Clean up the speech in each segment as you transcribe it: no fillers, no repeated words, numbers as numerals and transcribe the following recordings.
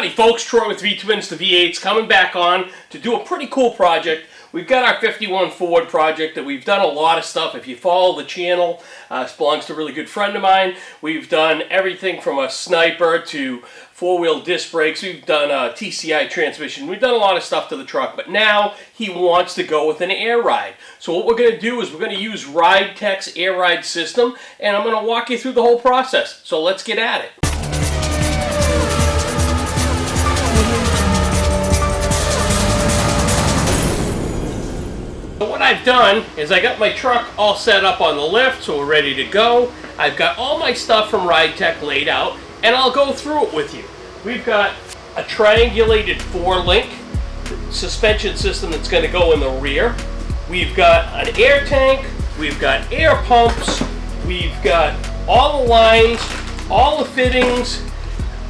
Howdy folks, Troy with V-Twins, the V8s, coming back on to do a pretty cool project. We've got our 51 Ford project that we've done a lot of stuff. If you follow the channel, this belongs to a really good friend of mine. We've done everything from a sniper to four-wheel disc brakes. We've done a TCI transmission. We've done a lot of stuff to the truck, but now he wants to go with an air ride. So what we're going to do is we're going to use Ridetech's air ride system, and I'm going to walk you through the whole process. So let's get at it. So what I've done is I got my truck all set up on the lift, so we're ready to go. I've got all my stuff from Ridetech laid out, and I'll go through it with you. We've got a triangulated 4-link suspension system that's going to go in the rear. We've got an air tank, we've got air pumps, we've got all the lines, all the fittings,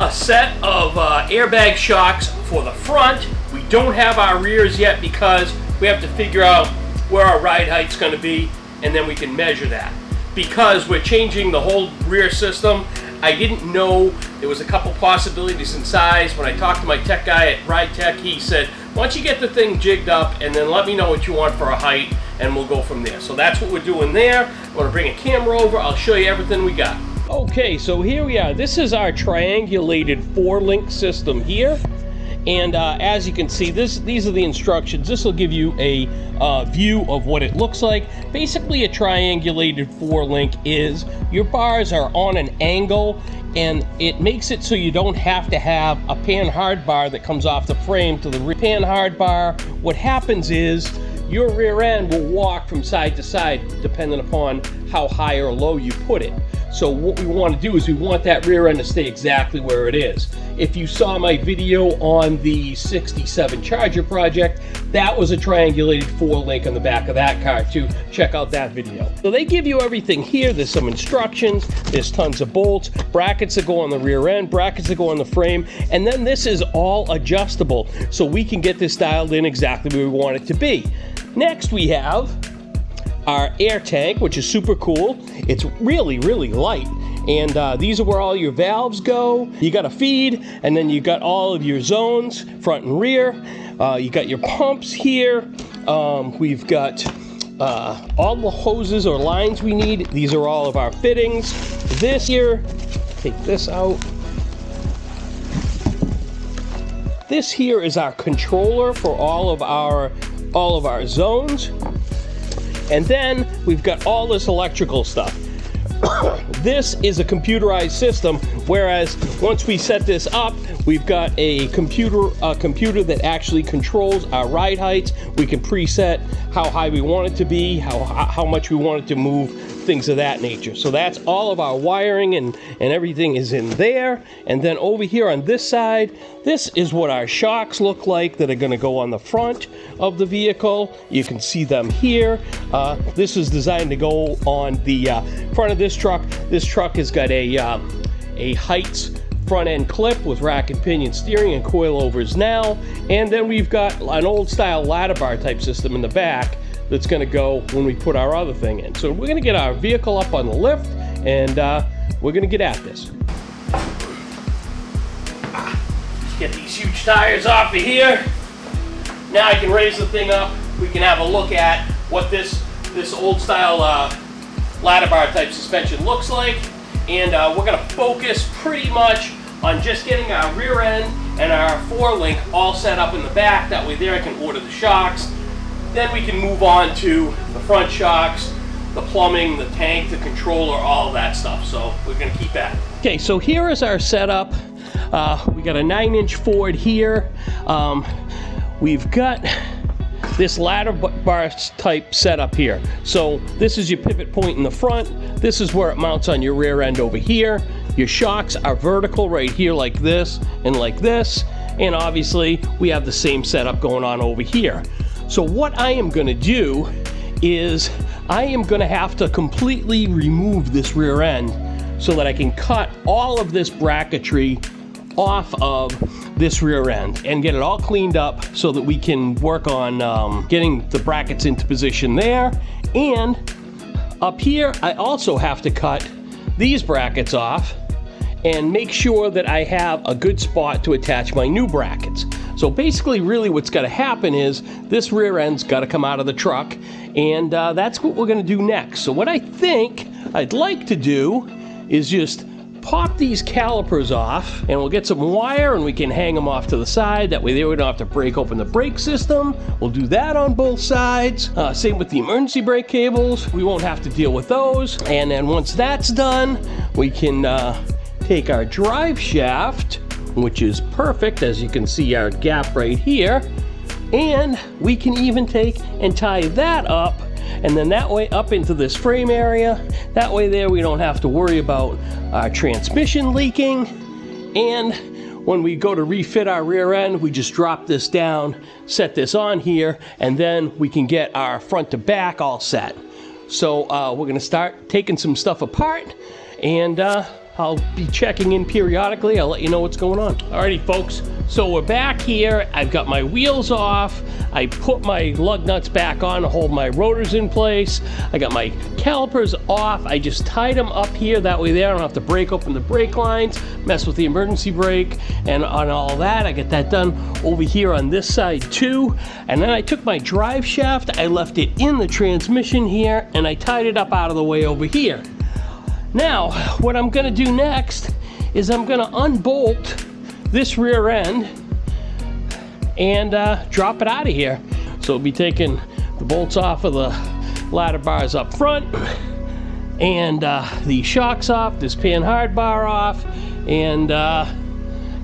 a set of airbag shocks for the front. We don't have our rears yet because we have to figure out where our ride height's going to be, and then we can measure that. Because we're changing the whole rear system, I didn't know there was a couple possibilities in size. When I talked to my tech guy at Ridetech, he said, why don't you get the thing jigged up and then let me know what you want for a height, and we'll go from there. So that's what we're doing there. I'm going to bring a camera over. I'll show you everything we got. Okay, so here we are. This is our triangulated 4-link system here. And as you can see, these are the instructions. This will give you a view of what it looks like. Basically, a triangulated 4-link is your bars are on an angle, and it makes it so you don't have to have a pan-hard bar that comes off the frame to the rear. Pan-hard bar, what happens is your rear end will walk from side to side depending upon how high or low you put it. So what we want to do is we want that rear end to stay exactly where it is. If you saw my video on the 67 Charger project, that was a triangulated 4-link on the back of that car too. Check out that video. So they give you everything here. There's some instructions, there's tons of bolts, brackets that go on the rear end, brackets that go on the frame, and then this is all adjustable, so we can get this dialed in exactly where we want it to be. Next we have our air tank, which is super cool. It's really, really light. And these are where all your valves go. You got a feed, and then you got all of your zones, front and rear. You got your pumps here. We've got all the hoses or lines we need. These are all of our fittings. This here, take this out. This here is our controller for all of our zones. And then we've got all this electrical stuff. This is a computerized system, whereas once we set this up, we've got a computer that actually controls our ride heights. We can preset how high we want it to be, how much we want it to move, things of that nature. So that's all of our wiring and everything is in there. And then over here on this side, this is what our shocks look like that are going to go on the front of the vehicle. You can see them here. This is designed to go on the front of this truck. This truck has got a Heights front end clip with rack and pinion steering and coilovers now. And then we've got an old style ladder bar type system in the back that's going to go when we put our other thing in. So we're going to get our vehicle up on the lift, and we're going to get at this. Get these huge tires off of here. Now I can raise the thing up. We can have a look at what this old style ladder bar type suspension looks like, and we're going to focus pretty much on just getting our rear end and our 4-link all set up in the back. That way there I can order the shocks. Then we can move on to the front shocks, the plumbing, the tank, the controller, all of that stuff. So we're going to keep at it. Okay, so here is our setup. We got a 9-inch Ford here. We've got this ladder bar type setup here. So this is your pivot point in the front. This is where it mounts on your rear end over here. Your shocks are vertical right here like this and like this. And obviously we have the same setup going on over here. So what I am going to do is I am going to have to completely remove this rear end so that I can cut all of this bracketry off of this rear end and get it all cleaned up so that we can work on getting the brackets into position there. And up here I also have to cut these brackets off and make sure that I have a good spot to attach my new brackets. So basically, really what's got to happen is this rear end's got to come out of the truck, and that's what we're going to do next. So what I think I'd like to do is just pop these calipers off, and we'll get some wire and we can hang them off to the side. That way there we don't have to break open the brake system. We'll do that on both sides. Same with the emergency brake cables. We won't have to deal with those. And then once that's done, we can take our drive shaft, which is perfect, as you can see our gap right here, and we can even take and tie that up, and then that way up into this frame area. That way there we don't have to worry about our transmission leaking. And when we go to refit our rear end, we just drop this down, set this on here, and then we can get our front to back all set. So we're gonna start taking some stuff apart, and I'll be checking in periodically. I'll let you know what's going on. Alrighty, folks. So we're back here. I've got my wheels off. I put my lug nuts back on to hold my rotors in place. I got my calipers off. I just tied them up here. That way there I don't have to break open the brake lines, mess with the emergency brake, and on all that. I get that done over here on this side too. And then I took my drive shaft. I left it in the transmission here, and I tied it up out of the way over here. Now, what I'm gonna do next is I'm gonna unbolt this rear end and drop it out of here. So we'll be taking the bolts off of the ladder bars up front, and the shocks off, this pan hard bar off, and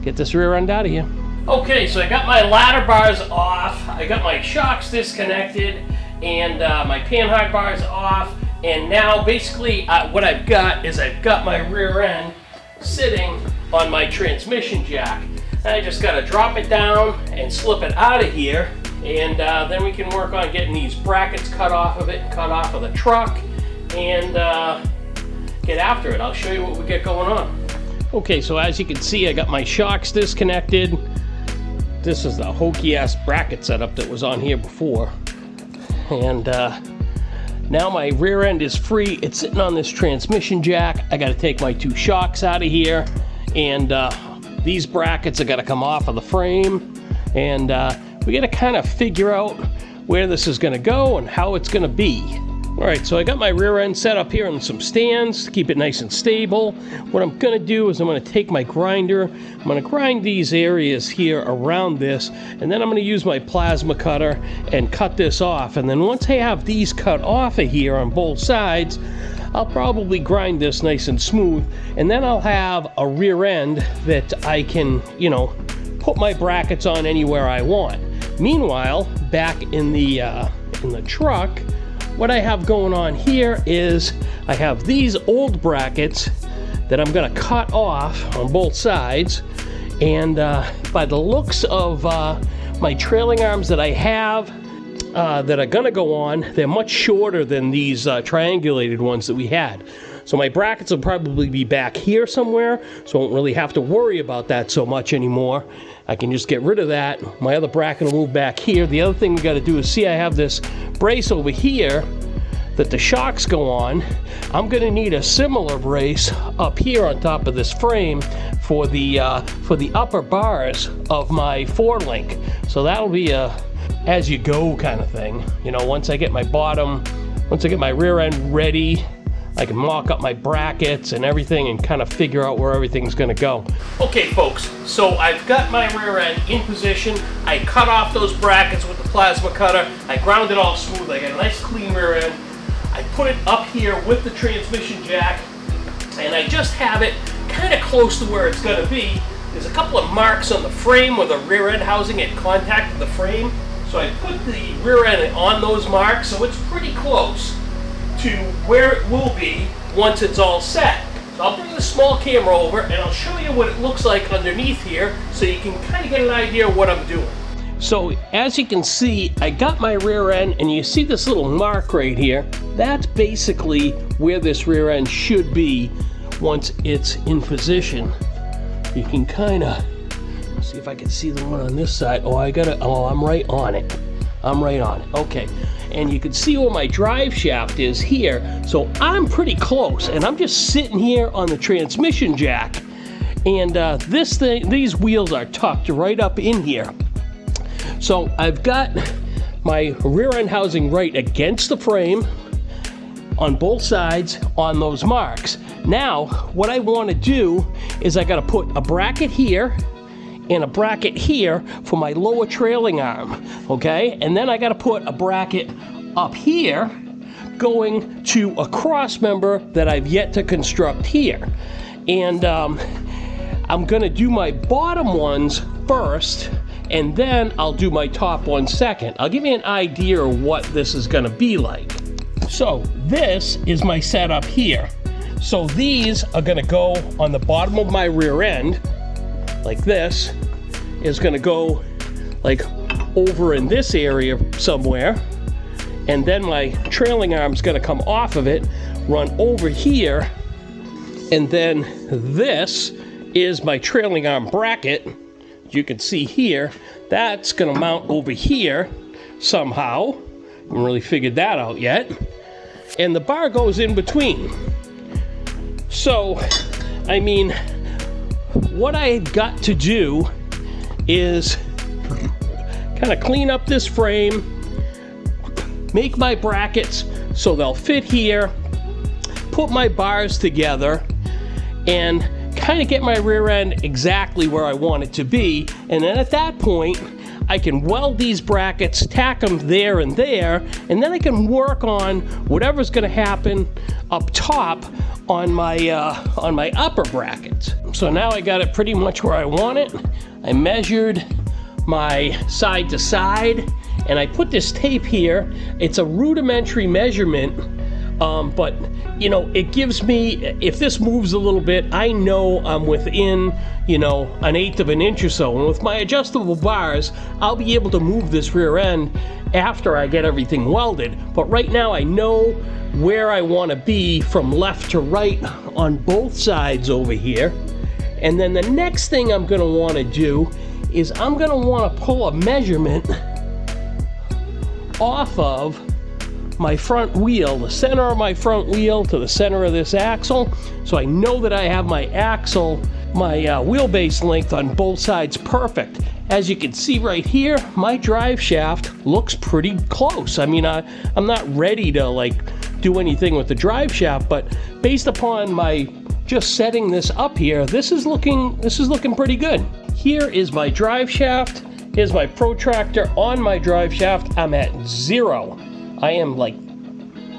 get this rear end out of here. Okay, so I got my ladder bars off, I got my shocks disconnected, and my pan hard bars off. And now basically what I've got is I've got my rear end sitting on my transmission jack. And I just got to drop it down and slip it out of here, and then we can work on getting these brackets cut off of it, cut off of the truck, and get after it. I'll show you what we get going on. Okay, so as you can see, I got my shocks disconnected. This is the hokey ass bracket setup that was on here before. And now my rear end is free. It's sitting on this transmission jack. I got to take my two shocks out of here, and these brackets are going to come off of the frame, and we got to kind of figure out where this is going to go and how it's going to be. All right, so I got my rear end set up here on some stands to keep it nice and stable. What I'm going to do is I'm going to take my grinder. I'm going to grind these areas here around this, and then I'm going to use my plasma cutter and cut this off. And then once I have these cut off of here on both sides, I'll probably grind this nice and smooth, and then I'll have a rear end that I can, you know, put my brackets on anywhere I want. Meanwhile, back in the truck, what I have going on here is I have these old brackets that I'm going to cut off on both sides, and by the looks of my trailing arms that I have that are going to go on, they're much shorter than these triangulated ones that we had. So my brackets will probably be back here somewhere, so I won't really have to worry about that so much anymore. I can just get rid of that. My other bracket will move back here. The other thing we got to do is see I have this brace over here that the shocks go on. I'm going to need a similar brace up here on top of this frame for the upper bars of my 4-link. So that'll be a as-you-go kind of thing. You know, once I get my rear end ready, I can mock up my brackets and everything and kind of figure out where everything's going to go. Okay, folks, so I've got my rear end in position. I cut off those brackets with the plasma cutter. I ground it all smooth. I got a nice clean rear end. I put it up here with the transmission jack, and I just have it kind of close to where it's going to be. There's a couple of marks on the frame where the rear end housing had contacted the frame. So I put the rear end on those marks, so it's pretty close to where it will be once it's all set. So I'll bring the small camera over and I'll show you what it looks like underneath here so you can kind of get an idea of what I'm doing. So as you can see, I got my rear end, and you see this little mark right here. That's basically where this rear end should be once it's in position. You can kind of see if I can see the one on this side. I'm right on it. I'm right on it. Okay. And you can see where my drive shaft is here. So I'm pretty close, and I'm just sitting here on the transmission jack. And these wheels are tucked right up in here. So I've got my rear end housing right against the frame on both sides on those marks. Now, what I want to do is I got to put a bracket here and a bracket here for my lower trailing arm, okay? And then I got to put a bracket up here going to a cross member that I've yet to construct here. And I'm going to do my bottom ones first, and then I'll do my top one second. I'll give you an idea of what this is going to be like. So this is my setup here. So these are going to go on the bottom of my rear end, like this, is going to go like over in this area somewhere, and then my trailing arm is going to come off of it, run over here, and then this is my trailing arm bracket. You can see here, that's going to mount over here somehow. I haven't really figured that out yet. And the bar goes in between. So, I mean, what I've got to do is kind of clean up this frame, make my brackets so they'll fit here, put my bars together, and kind of get my rear end exactly where I want it to be. And then at that point, I can weld these brackets, tack them there, and then I can work on whatever's going to happen up top on my upper brackets. So now I got it pretty much where I want it. I measured my side to side, and I put this tape here. It's a rudimentary measurement, but you know, it gives me, if this moves a little bit, I know I'm within, you know, 1/8 of an inch or so. And with my adjustable bars, I'll be able to move this rear end after I get everything welded. But right now I know where I want to be from left to right on both sides over here. And then the next thing I'm going to want to do is I'm going to want to pull a measurement off of my front wheel, the center of my front wheel to the center of this axle, so I know that I have my axle, my wheelbase length on both sides perfect. As you can see right here, my drive shaft looks pretty close. I mean, I'm not ready to like do anything with the drive shaft, but based upon my just setting this up here, this is looking pretty good. Here is my drive shaft. Here's my protractor on my drive shaft. I'm at 0. I am like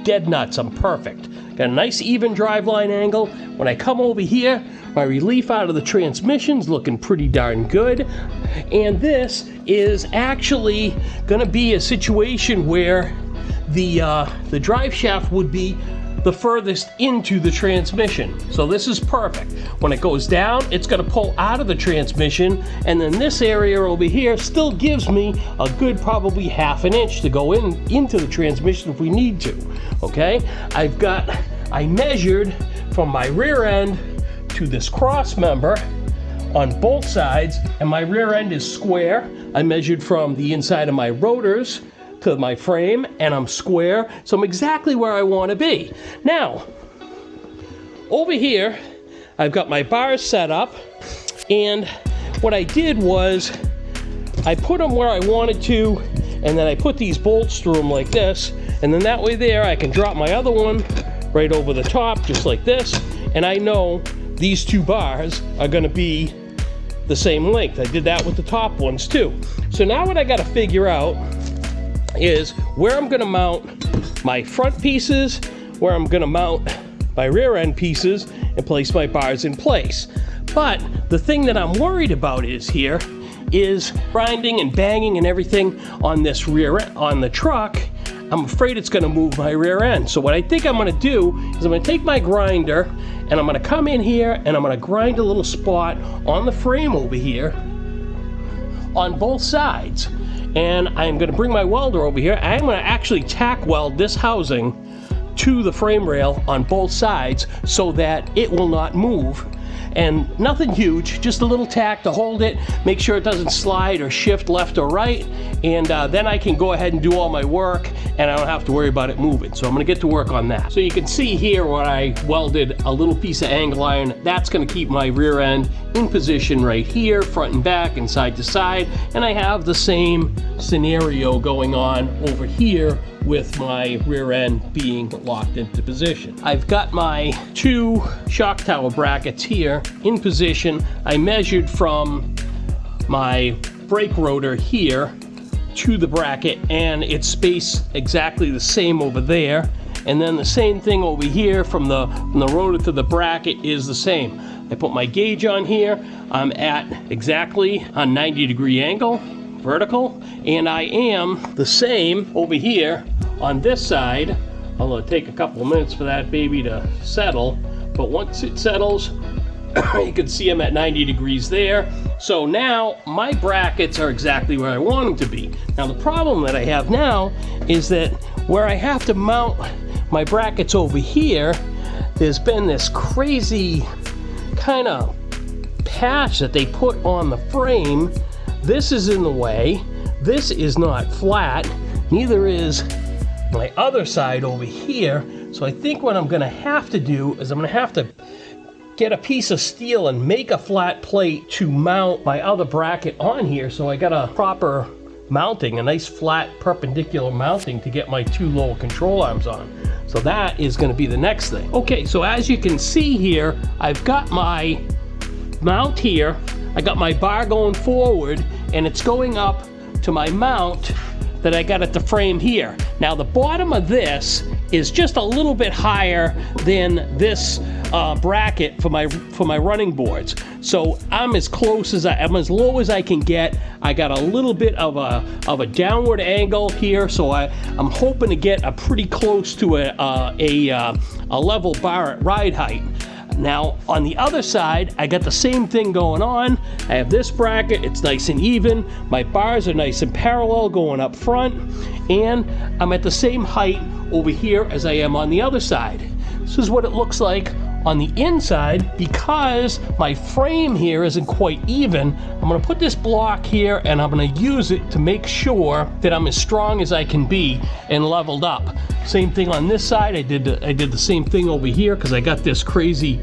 dead nuts. I'm perfect. Got a nice even driveline angle. When I come over here, my relief out of the transmission's looking pretty darn good. And this is actually going to be a situation where the drive shaft would be the furthest into the transmission. So this is perfect. When it goes down, it's going to pull out of the transmission, and then this area over here still gives me a good probably 1/2 inch to go into the transmission if we need to. Okay, I measured from my rear end to this cross member on both sides, and my rear end is square. I measured from the inside of my rotors to my frame, and I'm square, so I'm exactly where I want to be. Now, over here, I've got my bars set up, and what I did was I put them where I wanted to, and then I put these bolts through them like this, and then that way there I can drop my other one right over the top, just like this, and I know these two bars are going to be the same length. I did that with the top ones too. So now what I got to figure out is where I'm going to mount my front pieces, where I'm going to mount my rear end pieces, and place my bars in place. But the thing that I'm worried about is grinding and banging and everything on this rear end, on the truck. I'm afraid it's going to move my rear end. So what I think I'm going to do is I'm going to take my grinder and I'm going to come in here and I'm going to grind a little spot on the frame over here on both sides. And I'm going to bring my welder over here. I'm going to actually tack weld this housing to the frame rail on both sides so that it will not move. And nothing huge, just a little tack to hold it, make sure it doesn't slide or shift left or right, and then I can go ahead and do all my work and I don't have to worry about it moving. So I'm going to get to work on that. So you can see here where I welded a little piece of angle iron. That's going to keep my rear end in position right here, front and back and side to side, and I have the same scenario going on over here with my rear end being locked into position. I've got my 2 shock tower brackets here in position. I measured from my brake rotor here to the bracket, and it's spaced exactly the same over there, and then the same thing over here from the rotor to the bracket is the same. I put my gauge on here. I'm at exactly a 90-degree angle, vertical, and I am the same over here on this side, although it'll take a couple of minutes for that baby to settle, but once it settles, you can see I'm at 90 degrees there. So now my brackets are exactly where I want them to be. Now the problem that I have now is that where I have to mount my brackets over here, there's been this crazy kind of patch that they put on the frame. This is in the way. This is not flat. Neither is my other side over here. So I think what I'm gonna have to do is I'm gonna have to get a piece of steel and make a flat plate to mount my other bracket on here, so I got a proper mounting, a nice flat perpendicular mounting to get my 2 lower control arms on. So that is going to be the next thing. Okay, so as you can see here, I've got my mount here, I got my bar going forward, and it's going up to my mount that I got at the frame here. Now the bottom of this is just a little bit higher than this bracket for my running boards. So I'm as low as I can get. I got a little bit of a downward angle here, so I'm hoping to get a pretty close to a level bar at ride height. Now on the other side, I got the same thing going on. I have this bracket, it's nice and even. My bars are nice and parallel going up front, and I'm at the same height over here as I am on the other side. This is what it looks like on the inside. Because my frame here isn't quite even, I'm going to put this block here and I'm going to use it to make sure that I'm as strong as I can be and leveled up. Same thing on this side. I did the same thing over here because I got this crazy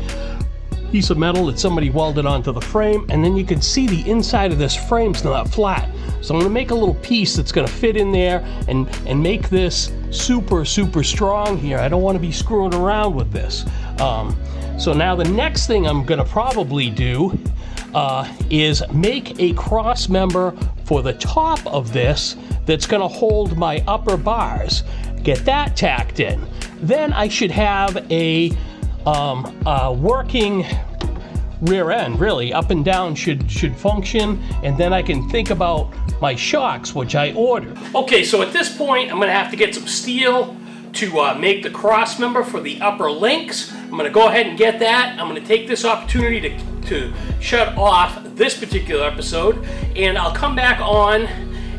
piece of metal that somebody welded onto the frame, and then you can see the inside of this frame's not flat. So I'm going to make a little piece that's going to fit in there and make this super strong here. I don't want to be screwing around with this. So now the next thing I'm going to probably do is make a cross member for the top of this that's going to hold my upper bars. Get that tacked in. Then I should have a working rear end. Really, up and down should function, and then I can think about my shocks, which I ordered. Okay, so at this point I'm going to have to get some steel to make the cross member for the upper links. I'm going to go ahead and get that. I'm going to take this opportunity to shut off this particular episode, and I'll come back on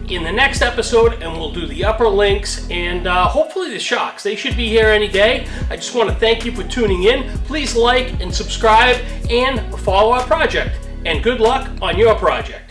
in the next episode and we'll do the upper links and hopefully the shocks. They should be here any day. I just want to thank you for tuning in. Please like and subscribe and follow our project, and good luck on your project.